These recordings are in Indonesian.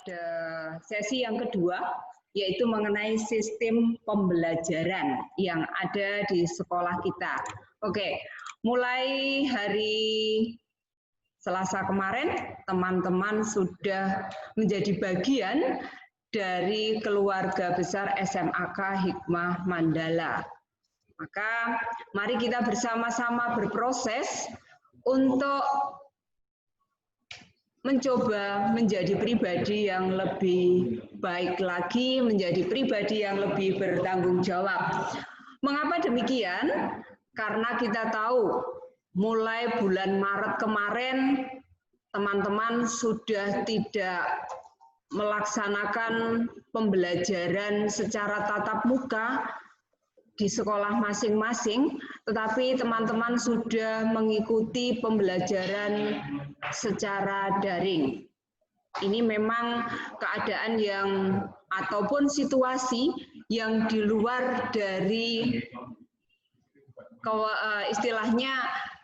pada sesi yang kedua, yaitu mengenai sistem pembelajaran yang ada di sekolah kita. Oke, mulai hari Selasa kemarin, teman-teman sudah menjadi bagian dari keluarga besar SMAK Hikmah Mandala. Maka mari kita bersama-sama berproses untuk mencoba menjadi pribadi yang lebih baik lagi, menjadi pribadi yang lebih bertanggung jawab. Mengapa demikian? Karena kita tahu mulai bulan Maret kemarin teman-teman sudah tidak melaksanakan pembelajaran secara tatap muka di sekolah masing-masing, tetapi teman-teman sudah mengikuti pembelajaran secara daring. Ini memang keadaan yang ataupun situasi yang di luar dari istilahnya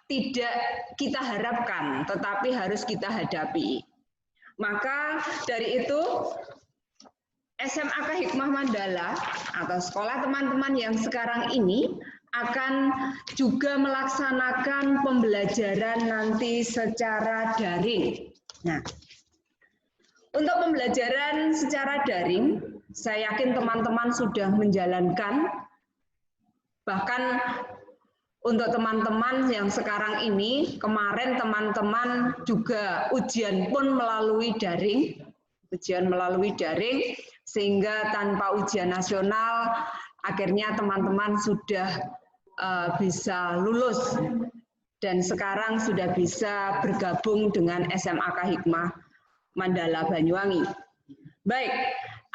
tidak kita harapkan, tetapi harus kita hadapi. Maka dari itu SMAK Hikmah Mandala atau sekolah teman-teman yang sekarang ini akan juga melaksanakan pembelajaran nanti secara daring. Nah, untuk pembelajaran secara daring, saya yakin teman-teman sudah menjalankan. Bahkan untuk teman-teman yang sekarang ini, kemarin teman-teman juga ujian pun melalui daring, sehingga tanpa ujian nasional, akhirnya teman-teman sudah bisa lulus dan sekarang sudah bisa bergabung dengan SMAK Hikmah Mandala Banyuwangi. Baik,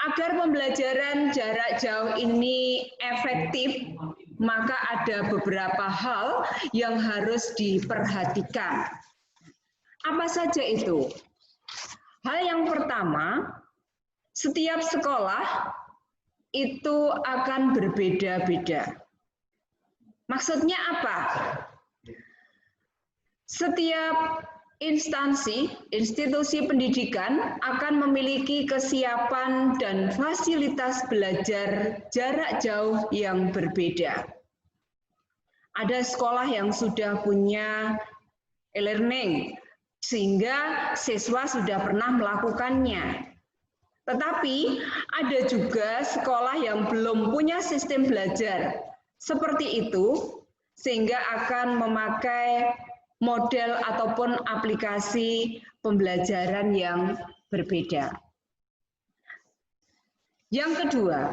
agar pembelajaran jarak jauh ini efektif, maka ada beberapa hal yang harus diperhatikan. Apa saja itu? Hal yang pertama, setiap sekolah itu akan berbeda-beda. Maksudnya apa? Setiap instansi, institusi pendidikan akan memiliki kesiapan dan fasilitas belajar jarak jauh yang berbeda. Ada sekolah yang sudah punya e-learning, sehingga siswa sudah pernah melakukannya. Tetapi ada juga sekolah yang belum punya sistem belajar seperti itu, sehingga akan memakai model ataupun aplikasi pembelajaran yang berbeda. Yang kedua,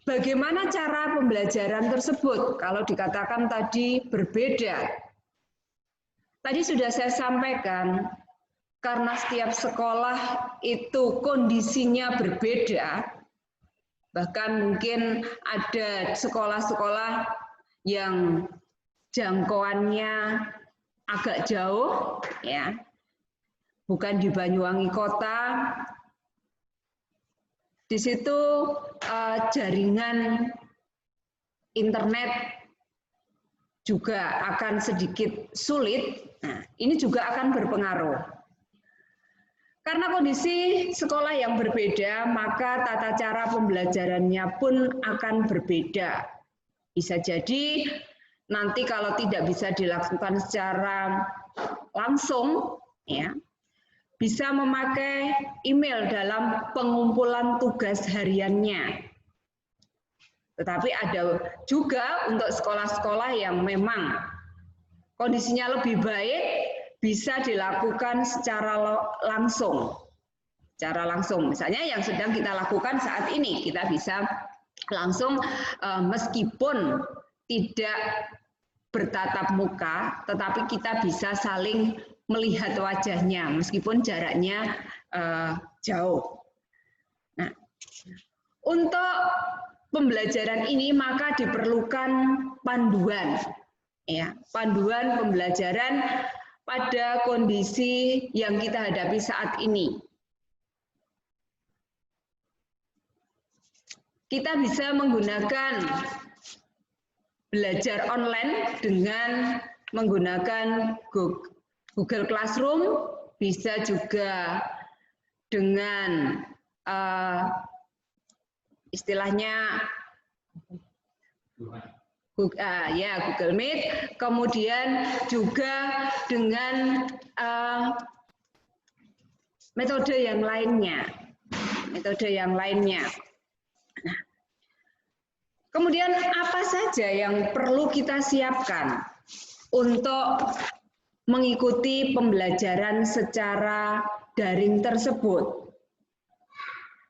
bagaimana cara pembelajaran tersebut? Kalau dikatakan tadi berbeda, tadi sudah saya sampaikan, karena setiap sekolah itu kondisinya berbeda, bahkan mungkin ada sekolah-sekolah yang jangkauannya agak jauh, ya, bukan di Banyuwangi kota. Di situ jaringan internet juga akan sedikit sulit. Nah, ini juga akan berpengaruh. Karena kondisi sekolah yang berbeda, maka tata cara pembelajarannya pun akan berbeda. Bisa jadi nanti kalau tidak bisa dilakukan secara langsung, ya, bisa memakai email dalam pengumpulan tugas hariannya. Tetapi ada juga untuk sekolah-sekolah yang memang kondisinya lebih baik, bisa dilakukan secara langsung. Secara langsung, misalnya yang sedang kita lakukan saat ini, kita bisa langsung meskipun tidak bertatap muka, tetapi kita bisa saling melihat wajahnya meskipun jaraknya jauh. Nah, untuk pembelajaran ini maka diperlukan panduan, ya, panduan pembelajaran pada kondisi yang kita hadapi saat ini. Kita bisa menggunakan belajar online dengan menggunakan Google Classroom, bisa juga dengan istilahnya Google Meet, kemudian juga dengan metode yang lainnya. Nah, kemudian apa saja yang perlu kita siapkan untuk mengikuti pembelajaran secara daring tersebut?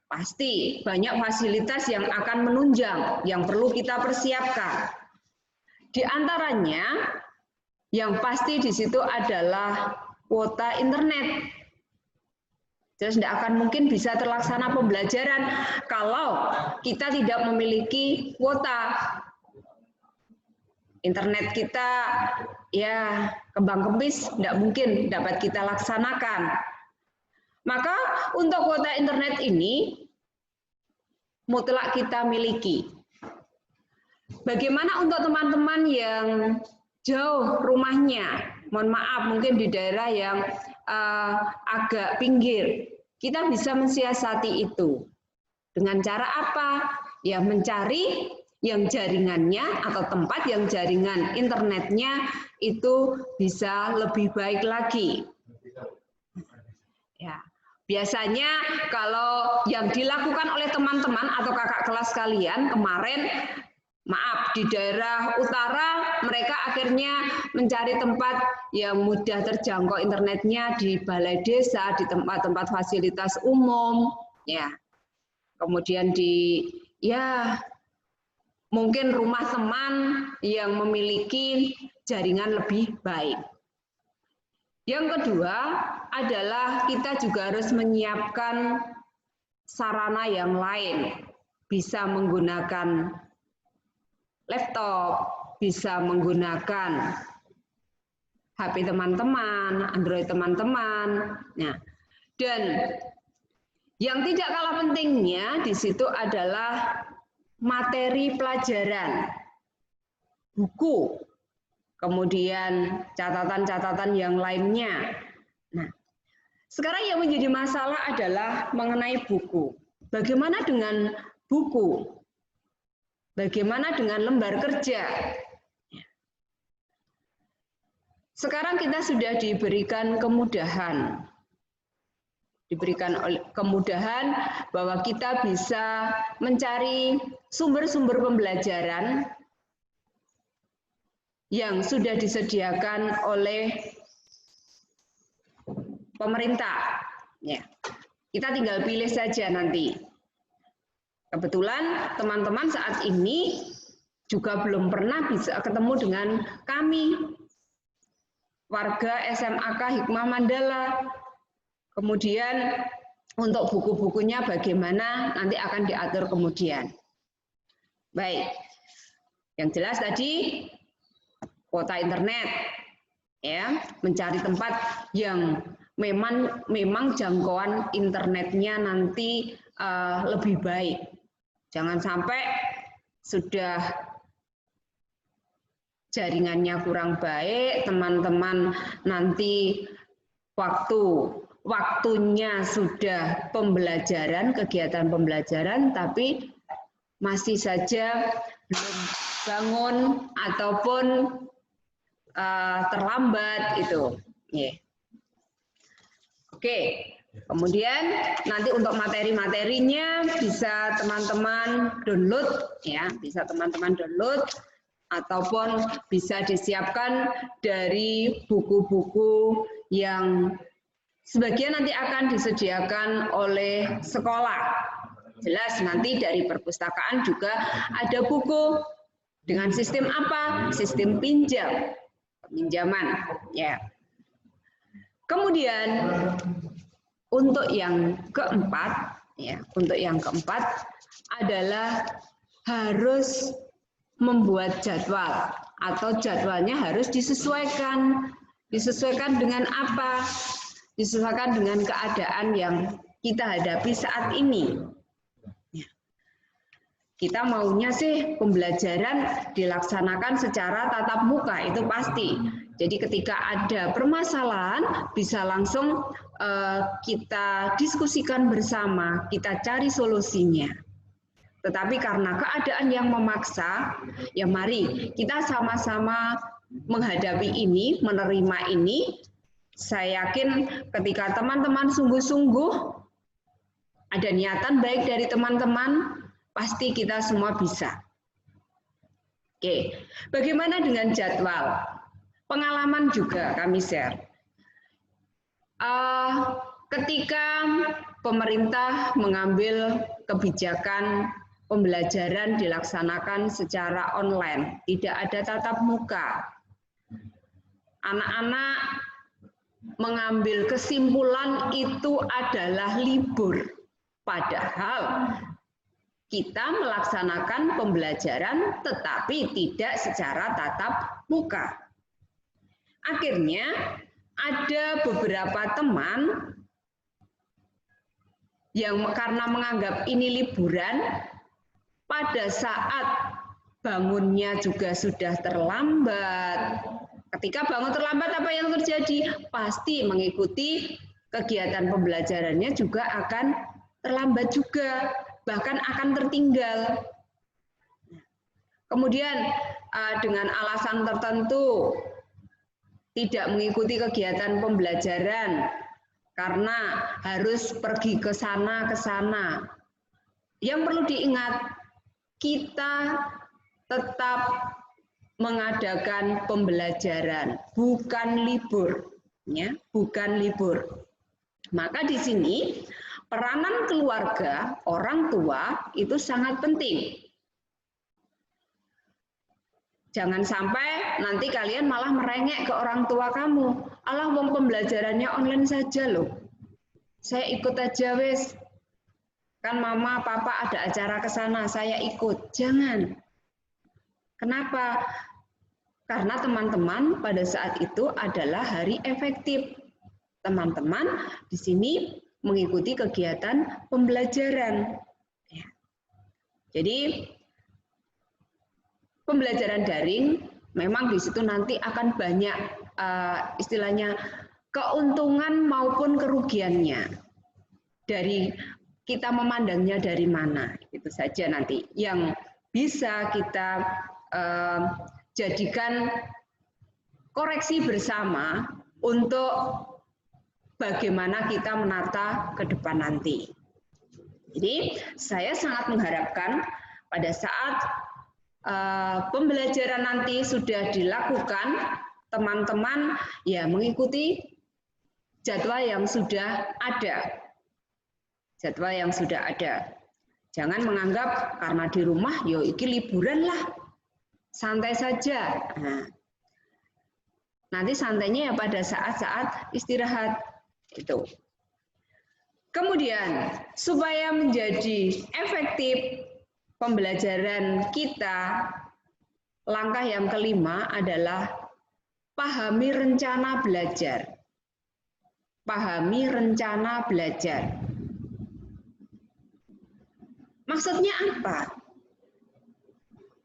Pasti banyak fasilitas yang akan menunjang yang perlu kita persiapkan. Di antaranya yang pasti di situ adalah kuota internet. Jadi tidak akan mungkin bisa terlaksana pembelajaran kalau kita tidak memiliki kuota. Internet kita ya kembang-kempis, tidak mungkin dapat kita laksanakan. Maka untuk kuota internet ini mutlak kita miliki. Bagaimana untuk teman-teman yang jauh rumahnya? Mohon maaf, mungkin di daerah yang agak pinggir. Kita bisa mensiasati itu. Dengan cara apa? Ya mencari yang jaringannya atau tempat yang jaringan internetnya itu bisa lebih baik lagi. Ya. Biasanya kalau yang dilakukan oleh teman-teman atau kakak kelas kalian kemarin, maaf, di daerah utara mereka akhirnya mencari tempat yang mudah terjangkau internetnya di balai desa, di tempat-tempat fasilitas umum, ya. Kemudian di mungkin rumah teman yang memiliki jaringan lebih baik. Yang kedua adalah kita juga harus menyiapkan sarana yang lain. Bisa menggunakan laptop, bisa menggunakan HP teman-teman, Android teman-teman. Nah, dan yang tidak kalah pentingnya di situ adalah materi pelajaran, buku, kemudian catatan-catatan yang lainnya. Nah, sekarang yang menjadi masalah adalah mengenai buku. Bagaimana dengan buku? Bagaimana dengan lembar kerja? Sekarang kita sudah diberikan kemudahan. Bahwa kita bisa mencari sumber-sumber pembelajaran yang sudah disediakan oleh pemerintah. Ya. Kita tinggal pilih saja nanti. Kebetulan teman-teman saat ini juga belum pernah bisa ketemu dengan kami, warga SMAK Hikmah Mandala. Kemudian untuk buku-bukunya bagaimana nanti akan diatur kemudian. Baik, yang jelas tadi kuota internet, ya, mencari tempat yang memang jangkauan internetnya nanti lebih baik. Jangan sampai sudah jaringannya kurang baik, teman-teman nanti waktunya sudah pembelajaran, kegiatan pembelajaran, tapi masih saja belum bangun ataupun terlambat itu. Yeah. Oke, kemudian nanti untuk materi-materinya bisa teman-teman download, ya, bisa teman-teman download ataupun bisa disiapkan dari buku-buku yang sebagian nanti akan disediakan oleh sekolah. Jelas nanti dari perpustakaan juga ada buku dengan sistem apa? Sistem peminjaman, ya. Kemudian untuk yang keempat, ya, adalah harus membuat jadwal atau jadwalnya harus disesuaikan. Disesuaikan dengan apa? Disesuaikan dengan keadaan yang kita hadapi saat ini. Kita maunya sih pembelajaran dilaksanakan secara tatap muka, itu pasti. Jadi ketika ada permasalahan bisa langsung kita diskusikan bersama, kita cari solusinya. Tetapi karena keadaan yang memaksa, ya mari kita sama-sama menghadapi ini, menerima ini. Saya yakin ketika teman-teman sungguh-sungguh, ada niatan baik dari teman-teman, pasti kita semua bisa. Oke, bagaimana dengan jadwal? Pengalaman juga kami share. Ketika pemerintah mengambil kebijakan pembelajaran dilaksanakan secara online, tidak ada tatap muka, anak-anak mengambil kesimpulan itu adalah libur. Padahal kita melaksanakan pembelajaran tetapi tidak secara tatap muka. Akhirnya ada beberapa teman yang karena menganggap ini liburan, pada saat bangunnya juga sudah terlambat. Ketika bangun terlambat, apa yang terjadi? Pasti mengikuti kegiatan pembelajarannya juga akan terlambat juga, bahkan akan tertinggal. Kemudian dengan alasan tertentu tidak mengikuti kegiatan pembelajaran karena harus pergi ke sana ke sana. Yang perlu diingat, kita tetap mengadakan pembelajaran, bukan libur, ya, bukan libur. Maka di sini peranan keluarga, orang tua itu sangat penting. Jangan sampai nanti kalian malah merengek ke orang tua kamu. Alah, wong pembelajarannya online saja loh. Saya ikut aja wes. Kan mama, papa ada acara ke sana, saya ikut. Jangan. Kenapa? Karena teman-teman pada saat itu adalah hari efektif. Teman-teman di sini mengikuti kegiatan pembelajaran. Jadi pembelajaran daring memang di situ nanti akan banyak istilahnya keuntungan maupun kerugiannya. Dari kita memandangnya dari mana, itu saja nanti yang bisa kita jadikan koreksi bersama untuk bagaimana kita menata ke depan nanti. Jadi saya sangat mengharapkan pada saat pembelajaran nanti sudah dilakukan, teman-teman ya mengikuti jadwal yang sudah ada. Jadwal yang sudah ada. Jangan menganggap karena di rumah, yo iki liburan lah, santai saja. Nah, nanti santainya ya pada saat-saat istirahat itu. Kemudian supaya menjadi efektif pembelajaran kita, langkah yang kelima adalah pahami rencana belajar. Pahami rencana belajar. Maksudnya apa?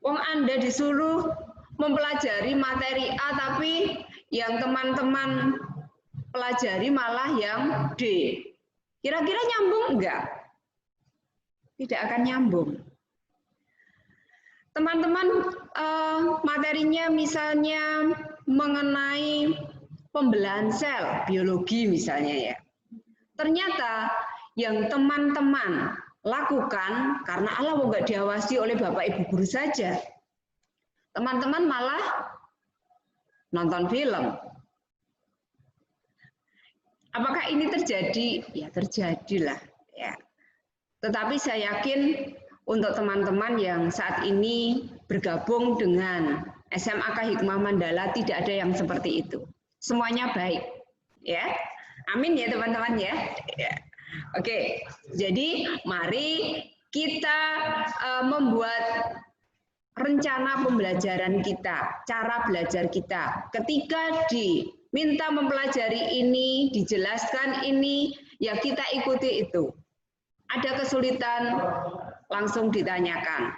Wong Anda disuruh mempelajari materi A, tapi yang teman-teman pelajari malah yang D. Kira-kira nyambung enggak? Tidak akan nyambung. Teman-teman materinya misalnya mengenai pembelahan sel, biologi misalnya ya. Ternyata yang teman-teman lakukan karena Allah nggak diawasi oleh Bapak Ibu guru saja. Teman-teman malah nonton film. Apakah ini terjadi? Ya terjadilah. Ya. Tetapi saya yakin untuk teman-teman yang saat ini bergabung dengan SMAK Hikmah Mandala tidak ada yang seperti itu. Semuanya baik. Ya, amin ya teman-teman ya. Ya. Oke, jadi mari kita membuat rencana pembelajaran kita, cara belajar kita. Ketika diminta mempelajari ini, dijelaskan ini, ya kita ikuti itu. Ada kesulitan, langsung ditanyakan.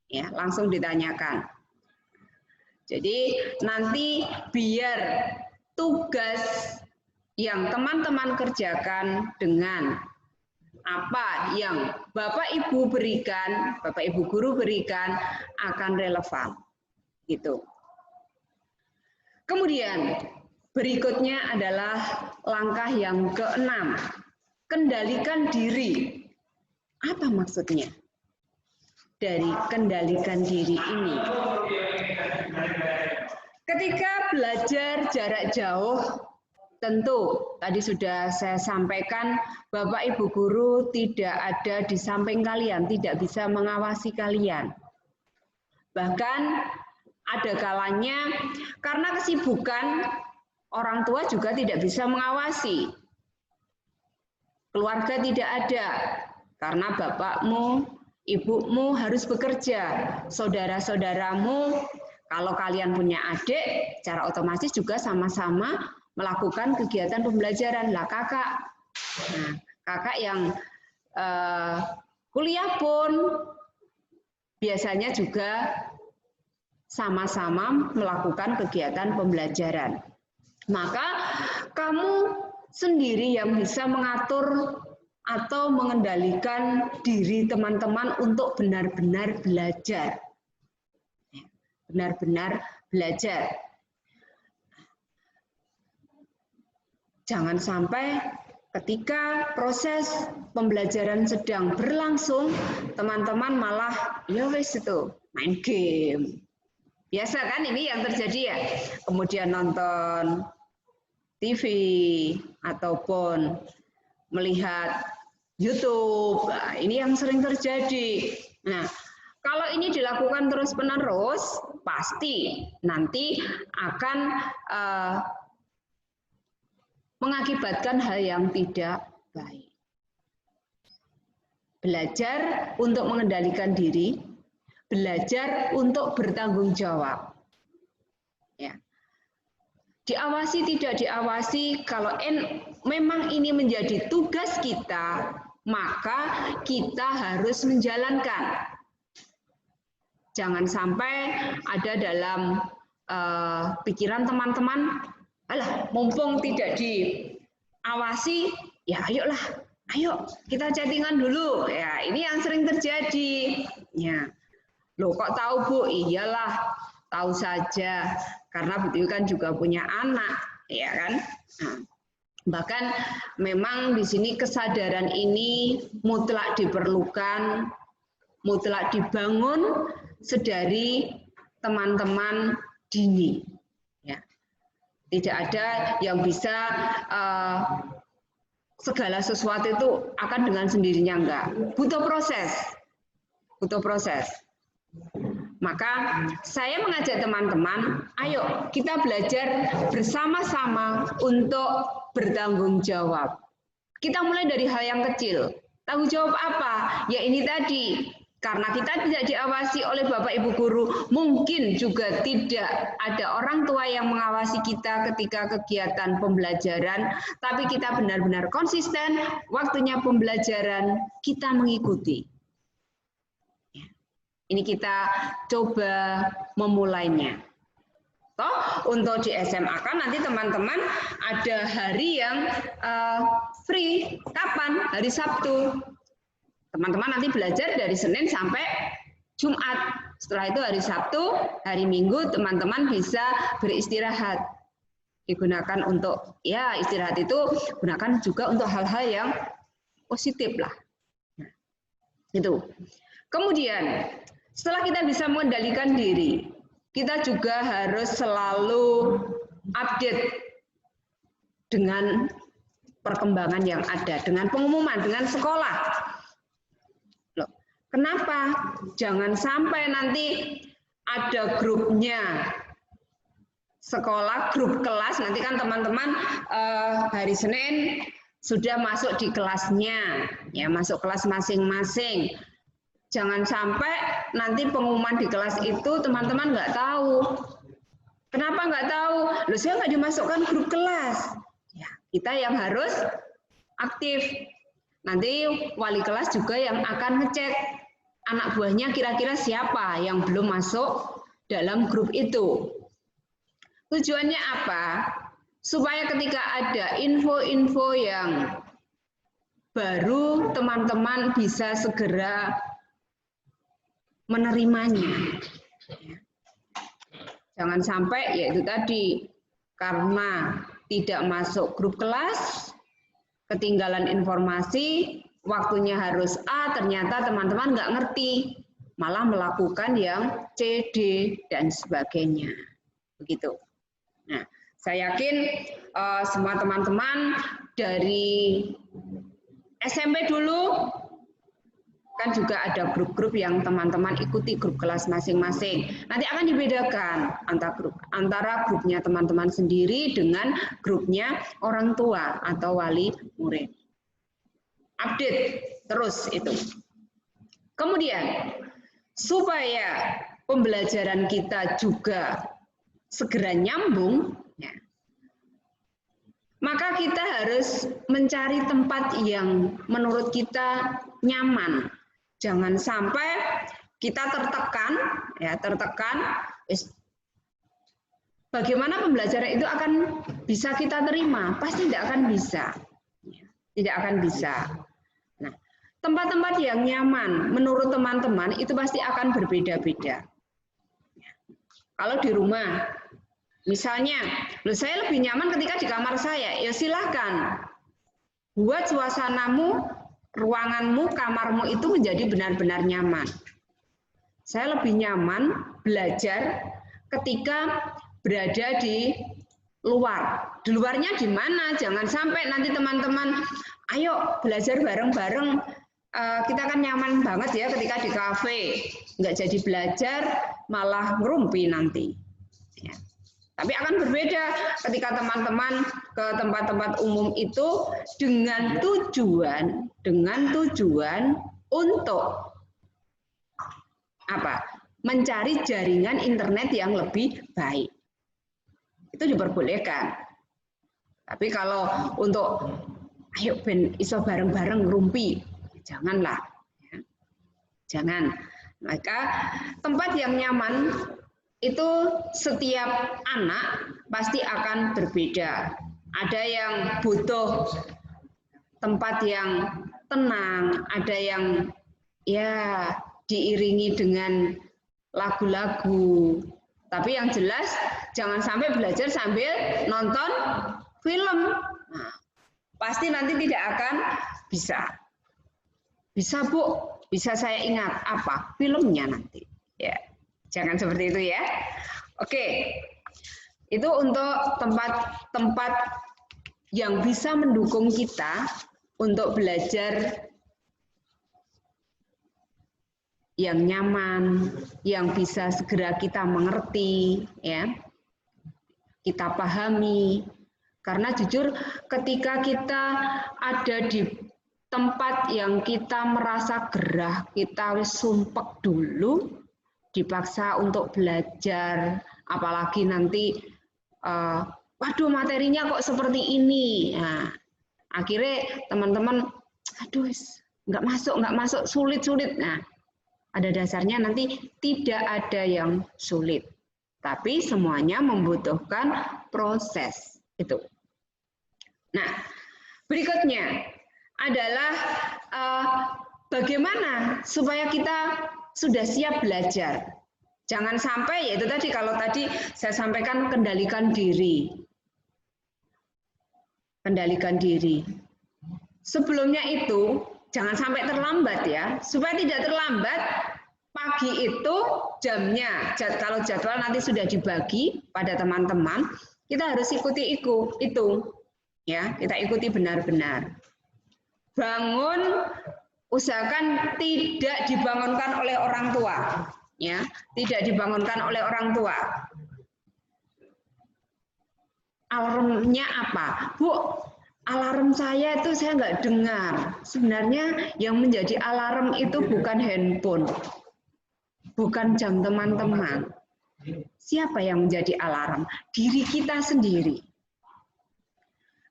Ya, langsung ditanyakan. Jadi nanti biar tugas yang teman-teman kerjakan dengan apa yang Bapak Ibu berikan, Bapak Ibu guru berikan akan relevan. Gitu. Kemudian berikutnya adalah langkah yang keenam, kendalikan diri. Apa maksudnya dari kendalikan diri ini? Ketika belajar jarak jauh, tentu tadi sudah saya sampaikan, Bapak Ibu guru tidak ada di samping kalian, tidak bisa mengawasi kalian. Bahkan ada kalanya karena kesibukan, orang tua juga tidak bisa mengawasi. Keluarga tidak ada, karena bapakmu, ibumu harus bekerja. Saudara-saudaramu, kalau kalian punya adik, secara otomatis juga sama-sama melakukan kegiatan pembelajaran. Lah kakak, nah, kakak yang kuliah pun biasanya juga sama-sama melakukan kegiatan pembelajaran. Maka kamu sendiri yang bisa mengatur atau mengendalikan diri teman-teman untuk benar-benar belajar. Benar-benar belajar. Jangan sampai ketika proses pembelajaran sedang berlangsung, teman-teman malah ya wes itu main game. Biasa kan ini yang terjadi ya. Kemudian nonton TV ataupun melihat YouTube. Nah, ini yang sering terjadi. Nah, kalau ini dilakukan terus-menerus, pasti nanti akan mengakibatkan hal yang tidak baik. Belajar untuk mengendalikan diri, belajar untuk bertanggung jawab. Ya. Diawasi tidak diawasi, kalau memang ini menjadi tugas kita, maka kita harus menjalankan. Jangan sampai ada dalam pikiran teman-teman, alah, mumpung tidak diawasi, ya ayolah, ayo kita chattingan dulu. Ya, ini yang sering terjadi. Ya, loh kok tahu Bu? Iyalah, tahu saja, karena betul kan juga punya anak, ya kan? Nah, bahkan memang di sini kesadaran ini mutlak diperlukan, mutlak dibangun sedari teman-teman dini. Tidak ada yang bisa segala sesuatu itu akan dengan sendirinya, enggak. Butuh proses. Butuh proses. Maka saya mengajak teman-teman, ayo kita belajar bersama-sama untuk bertanggung jawab. Kita mulai dari hal yang kecil. Tanggung jawab apa? Ya ini tadi. Karena kita tidak diawasi oleh Bapak Ibu guru, mungkin juga tidak ada orang tua yang mengawasi kita ketika kegiatan pembelajaran, tapi kita benar-benar konsisten, waktunya pembelajaran, kita mengikuti. Ini kita coba memulainya. Toh, untuk di SMA kan nanti teman-teman ada hari yang free. Kapan? Hari Sabtu. Teman-teman nanti belajar dari Senin sampai Jumat. Setelah itu hari Sabtu, hari Minggu teman-teman bisa beristirahat. Digunakan untuk, ya istirahat itu gunakan juga untuk hal-hal yang positif lah. Nah, itu. Kemudian, setelah kita bisa mengendalikan diri, kita juga harus selalu update dengan perkembangan yang ada, dengan pengumuman, dengan sekolah. Kenapa? Jangan sampai nanti ada grupnya sekolah, grup kelas, nanti kan teman-teman hari Senin sudah masuk di kelasnya, ya masuk kelas masing-masing. Jangan sampai nanti pengumuman di kelas itu teman-teman nggak tahu. Kenapa nggak tahu? Loh, saya nggak dimasukkan grup kelas. Ya, kita yang harus aktif. Nanti wali kelas juga yang akan ngecek anak buahnya kira-kira siapa yang belum masuk dalam grup itu. Tujuannya apa? supaya ketika ada info-info yang baru, teman-teman bisa segera menerimanya. Jangan sampai yaitu tadi, karena tidak masuk grup kelas, ketinggalan informasi, waktunya harus A, ternyata teman-teman nggak ngerti, malah melakukan yang C, D, dan sebagainya. Begitu. Nah, saya yakin semua teman-teman dari SMP dulu, kan juga ada grup-grup yang teman-teman ikuti grup kelas masing-masing. Nanti akan dibedakan antara grupnya teman-teman sendiri dengan grupnya orang tua atau wali murid. Update terus itu. Kemudian, supaya pembelajaran kita juga segera nyambung, ya, maka kita harus mencari tempat yang menurut kita nyaman. Jangan sampai kita tertekan, bagaimana pembelajaran itu akan bisa kita terima? Pasti tidak akan bisa. Tidak akan bisa. Nah, tempat-tempat yang nyaman menurut teman-teman itu pasti akan berbeda-beda. Kalau di rumah, misalnya, saya lebih nyaman ketika di kamar saya, ya silahkan. Buat suasanamu, ruanganmu, kamarmu itu menjadi benar-benar nyaman. Saya lebih nyaman belajar ketika berada di luar. Di luarnya di mana? Jangan sampai nanti teman-teman, ayo belajar bareng-bareng. Kita kan nyaman banget ya ketika di kafe. Nggak jadi belajar, malah ngerumpi nanti. Ya. Tapi akan berbeda ketika teman-teman ke tempat-tempat umum itu dengan tujuan untuk apa? Mencari jaringan internet yang lebih baik. Itu diperbolehkan. Tapi kalau untuk ayo ben iso bareng-bareng ngerumpi, janganlah. Ya. Jangan. Maka tempat yang nyaman itu setiap anak pasti akan berbeda. Ada yang butuh tempat yang tenang, ada yang ya diiringi dengan lagu-lagu. Tapi yang jelas jangan sampai belajar sambil nonton film. Nah, pasti nanti tidak akan bisa. Bisa Bu, bisa saya ingat apa? Filmnya nanti. Ya. Jangan seperti itu ya. Oke, itu untuk tempat-tempat yang bisa mendukung kita untuk belajar yang nyaman, yang bisa segera kita mengerti, ya, kita pahami. Karena jujur, ketika kita ada di tempat yang kita merasa gerah, kita wis sumpek dulu, dipaksa untuk belajar, apalagi nanti waduh materinya kok seperti ini. Nah, akhirnya teman-teman aduh nggak masuk, sulit. Nah, ada dasarnya nanti tidak ada yang sulit. Tapi semuanya membutuhkan proses itu. Nah, berikutnya adalah bagaimana supaya kita sudah siap belajar. Jangan sampai, yaitu tadi, kalau tadi saya sampaikan kendalikan diri. Kendalikan diri. Sebelumnya itu, jangan sampai terlambat ya. Supaya tidak terlambat, pagi itu jamnya, kalau jadwal nanti sudah dibagi pada teman-teman, kita harus ikuti itu. Ya, kita ikuti benar-benar. Bangun, usahakan tidak dibangunkan oleh orang tua, ya, tidak dibangunkan oleh orang tua. Alarmnya apa, Bu? Alarm saya itu saya nggak dengar. Sebenarnya yang menjadi alarm itu bukan handphone, bukan jam teman-teman. Siapa yang menjadi alarm? Diri kita sendiri.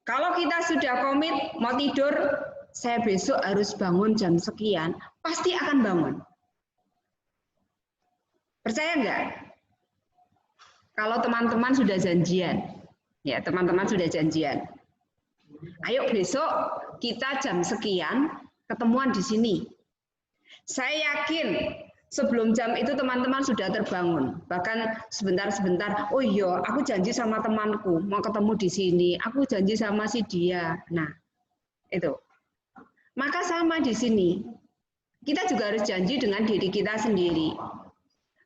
Kalau kita sudah komit mau tidur, saya besok harus bangun jam sekian, pasti akan bangun. Percaya nggak? Kalau teman-teman sudah janjian, Ya, teman-teman sudah janjian. Ayo besok kita jam sekian ketemuan di sini. Saya yakin sebelum jam itu teman-teman sudah terbangun. Bahkan sebentar-sebentar, oh iya, aku janji sama temanku mau ketemu di sini. Aku janji sama si dia. Nah, itu. Maka sama di sini. Kita juga harus janji dengan diri kita sendiri.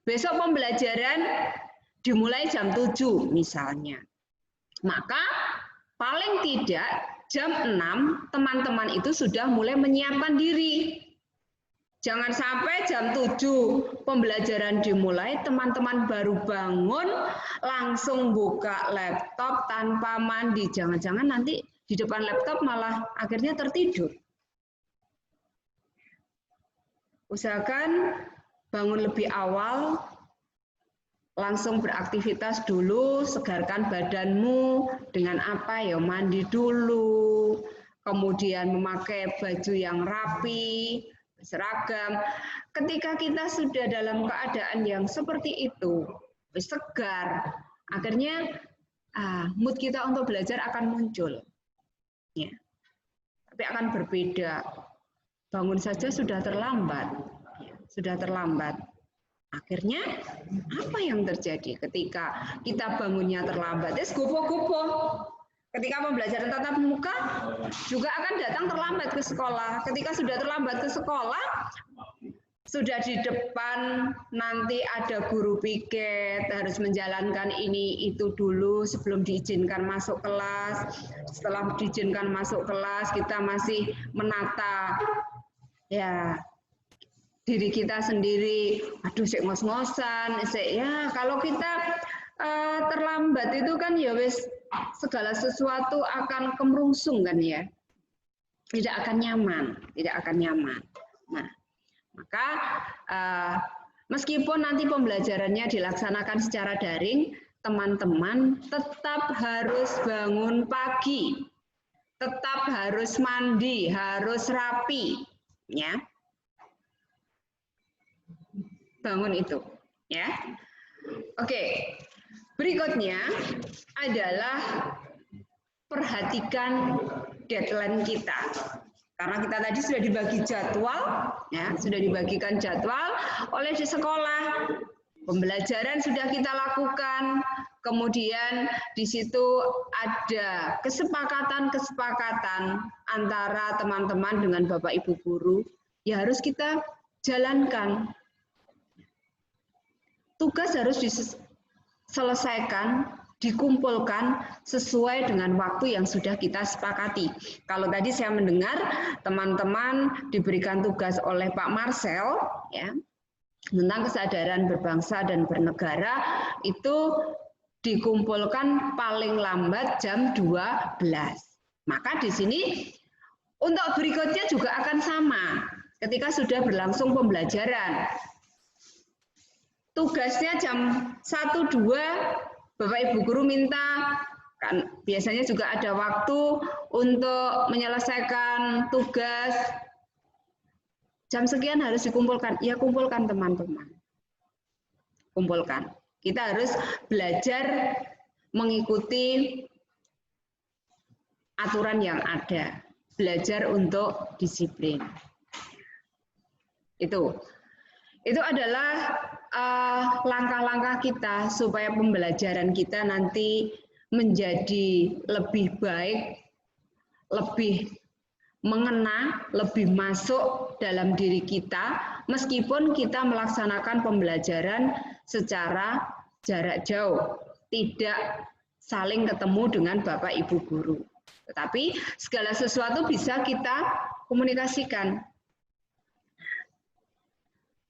Besok pembelajaran dimulai jam 7 misalnya. Maka paling tidak jam 6 teman-teman itu sudah mulai menyiapkan diri. Jangan sampai jam 7 pembelajaran dimulai, teman-teman baru bangun, langsung buka laptop tanpa mandi. Jangan-jangan nanti di depan laptop malah akhirnya tertidur. Usahakan bangun lebih awal, langsung beraktivitas dulu, segarkan badanmu dengan apa ya, mandi dulu, kemudian memakai baju yang rapi, seragam. Ketika kita sudah dalam keadaan yang seperti itu, segar, akhirnya mood kita untuk belajar akan muncul. Ya. Tapi akan berbeda. Bangun saja sudah terlambat. Ya, sudah terlambat. Akhirnya apa yang terjadi ketika kita bangunnya terlambat? Gopo-gopo. Ketika pembelajaran tatap muka juga akan datang terlambat ke sekolah. Ketika sudah terlambat ke sekolah, sudah di depan nanti ada guru piket, harus menjalankan ini itu dulu sebelum diizinkan masuk kelas. Setelah diizinkan masuk kelas, kita masih menata ya diri kita sendiri. Aduh, sik ngos-ngosan, sik ya kalau kita terlambat itu kan ya wis segala sesuatu akan kemerungsung kan ya. Tidak akan nyaman, tidak akan nyaman. Nah, maka meskipun nanti pembelajarannya dilaksanakan secara daring, teman-teman tetap harus bangun pagi. Tetap harus mandi, harus rapi, ya. Bangun itu, ya. Oke. Berikutnya adalah perhatikan deadline kita. Karena kita tadi sudah dibagi jadwal, ya, sudah dibagikan jadwal oleh di sekolah. Pembelajaran sudah kita lakukan, kemudian di situ ada kesepakatan-kesepakatan antara teman-teman dengan Bapak Ibu guru, ya harus kita jalankan. Tugas harus diselesaikan, dikumpulkan sesuai dengan waktu yang sudah kita sepakati. Kalau tadi saya mendengar teman-teman diberikan tugas oleh Pak Marcel, ya, tentang kesadaran berbangsa dan bernegara, itu dikumpulkan paling lambat jam 12. Maka di sini untuk berikutnya juga akan sama ketika sudah berlangsung pembelajaran. Tugasnya jam 1-2, Bapak Ibu guru minta, kan biasanya juga ada waktu untuk menyelesaikan tugas. Jam sekian harus dikumpulkan. Ya, kumpulkan teman-teman. Kumpulkan. Kita harus belajar mengikuti aturan yang ada. Belajar untuk disiplin. Itu adalah langkah-langkah kita supaya pembelajaran kita nanti menjadi lebih baik, lebih mengena, lebih masuk dalam diri kita, meskipun kita melaksanakan pembelajaran secara jarak jauh, tidak saling ketemu dengan Bapak Ibu guru. Tetapi segala sesuatu bisa kita komunikasikan.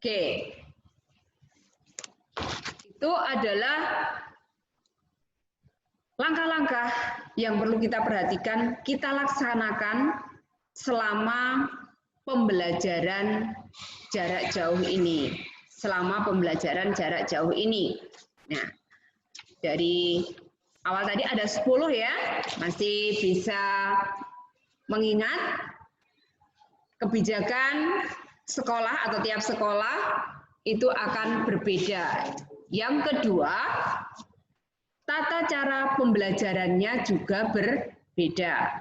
Oke. Itu adalah langkah-langkah yang perlu kita perhatikan, kita laksanakan selama pembelajaran jarak jauh ini. Selama pembelajaran jarak jauh ini. Nah, dari awal tadi ada 10 ya, masih bisa mengingat kebijakan sekolah atau tiap sekolah itu akan berbeda. Yang kedua, tata cara pembelajarannya juga berbeda.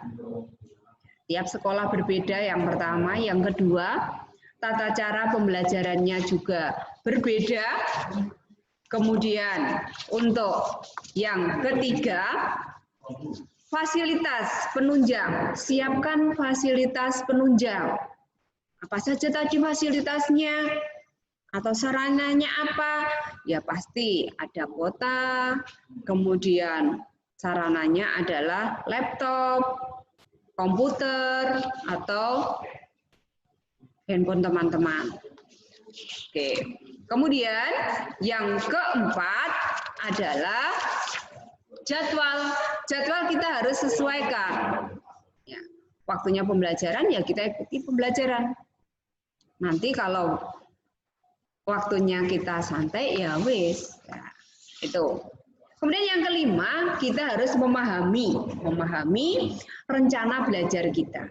Tiap sekolah berbeda yang pertama, yang kedua, tata cara pembelajarannya juga berbeda. Kemudian untuk yang ketiga, fasilitas penunjang. Siapkan fasilitas penunjang. Apa saja tadi fasilitasnya? Atau sarananya apa? Ya pasti ada kuota, kemudian sarananya adalah laptop, komputer, atau handphone teman-teman. Oke. Kemudian yang keempat adalah jadwal. Jadwal kita harus sesuaikan. Ya, waktunya pembelajaran ya kita ikuti pembelajaran. Nanti kalau waktunya kita santai ya wis. Ya, itu. Kemudian yang kelima, kita harus memahami rencana belajar kita.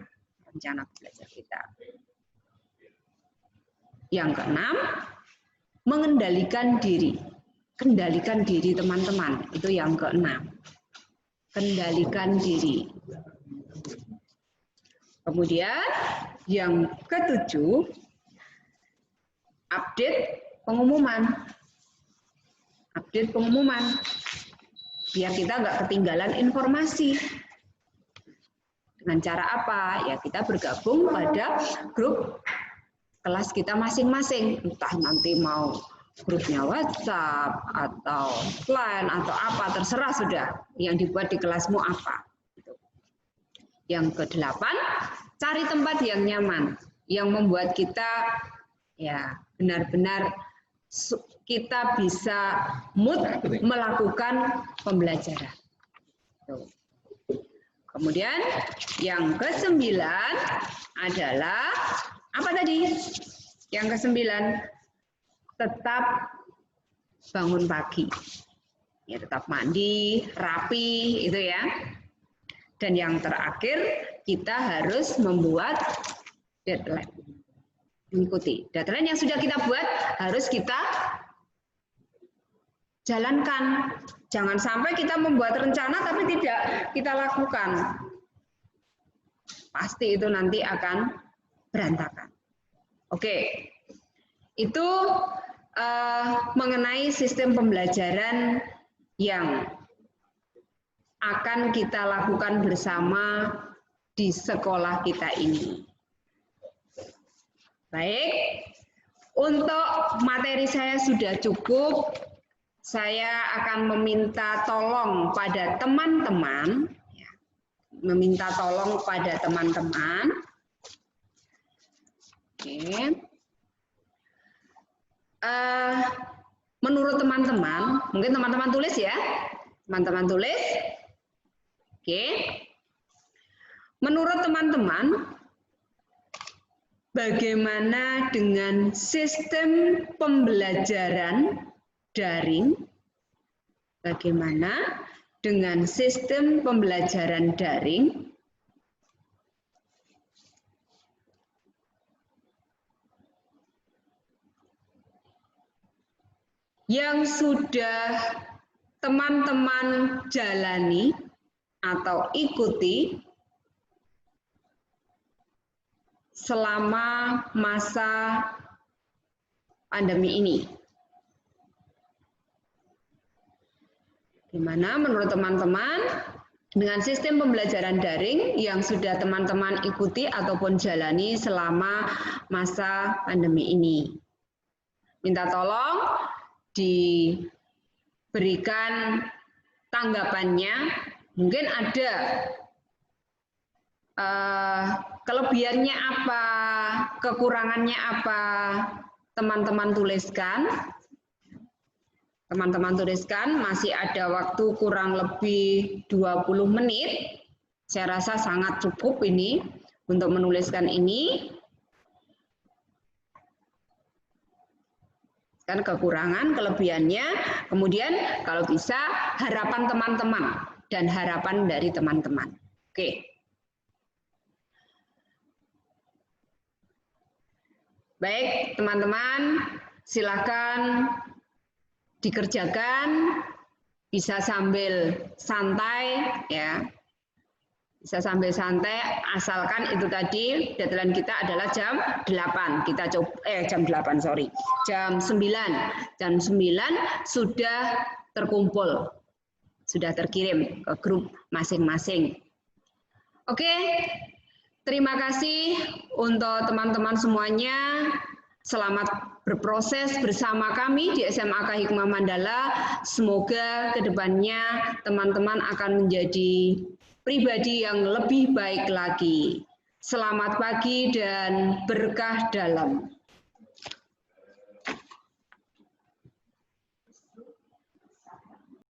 Rencana belajar kita. Yang keenam, mengendalikan diri. Kendalikan diri teman-teman, itu yang keenam. Kendalikan diri. Kemudian yang ketujuh, update pengumuman. Update pengumuman. Biar kita nggak ketinggalan informasi. Dengan cara apa? Ya kita bergabung pada grup kelas kita masing-masing. Entah nanti mau grupnya WhatsApp atau Line atau apa, terserah sudah yang dibuat di kelasmu apa. Yang kedelapan, cari tempat yang nyaman, yang membuat kita ya benar-benar kita bisa mood melakukan pembelajaran. Kemudian yang kesembilan adalah apa tadi? Yang kesembilan, tetap bangun pagi. Ya, tetap mandi, rapi, itu ya. Dan yang terakhir, kita harus membuat deadline. Mengikuti deadline yang sudah kita buat harus kita jalankan. Jangan sampai kita membuat rencana tapi tidak kita lakukan. Pasti itu nanti akan berantakan. Oke, itu mengenai sistem pembelajaran yang akan kita lakukan bersama di sekolah kita ini. Baik, untuk materi saya sudah cukup. Saya akan meminta tolong pada teman-teman, meminta tolong pada teman-teman. Oke. Menurut teman-teman, mungkin teman-teman tulis ya, teman-teman tulis. Oke. Menurut teman-teman, bagaimana dengan sistem pembelajaran daring? Bagaimana dengan sistem pembelajaran daring? Yang sudah teman-teman jalani atau ikuti selama masa pandemi ini. Gimana menurut teman-teman dengan sistem pembelajaran daring yang sudah teman-teman ikuti ataupun jalani selama masa pandemi ini? Minta tolong diberikan tanggapannya. Mungkin ada kelebihannya apa, kekurangannya apa, teman-teman tuliskan. Teman-teman tuliskan, masih ada waktu kurang lebih 20 menit. Saya rasa sangat cukup ini untuk menuliskan ini. Kan kekurangan, kelebihannya, kemudian kalau bisa harapan teman-teman dan harapan dari teman-teman. Oke. Baik, teman-teman, silakan dikerjakan bisa sambil santai ya. Bisa sambil santai, asalkan itu tadi deadline kita adalah jam 8. Kita coba jam 8, sorry. Jam 9. Jam 9 sudah terkumpul. Sudah terkirim ke grup masing-masing. Oke. Terima kasih untuk teman-teman semuanya. Selamat berproses bersama kami di SMAK Hikmah Mandala. Semoga kedepannya teman-teman akan menjadi pribadi yang lebih baik lagi. Selamat pagi dan berkah dalam.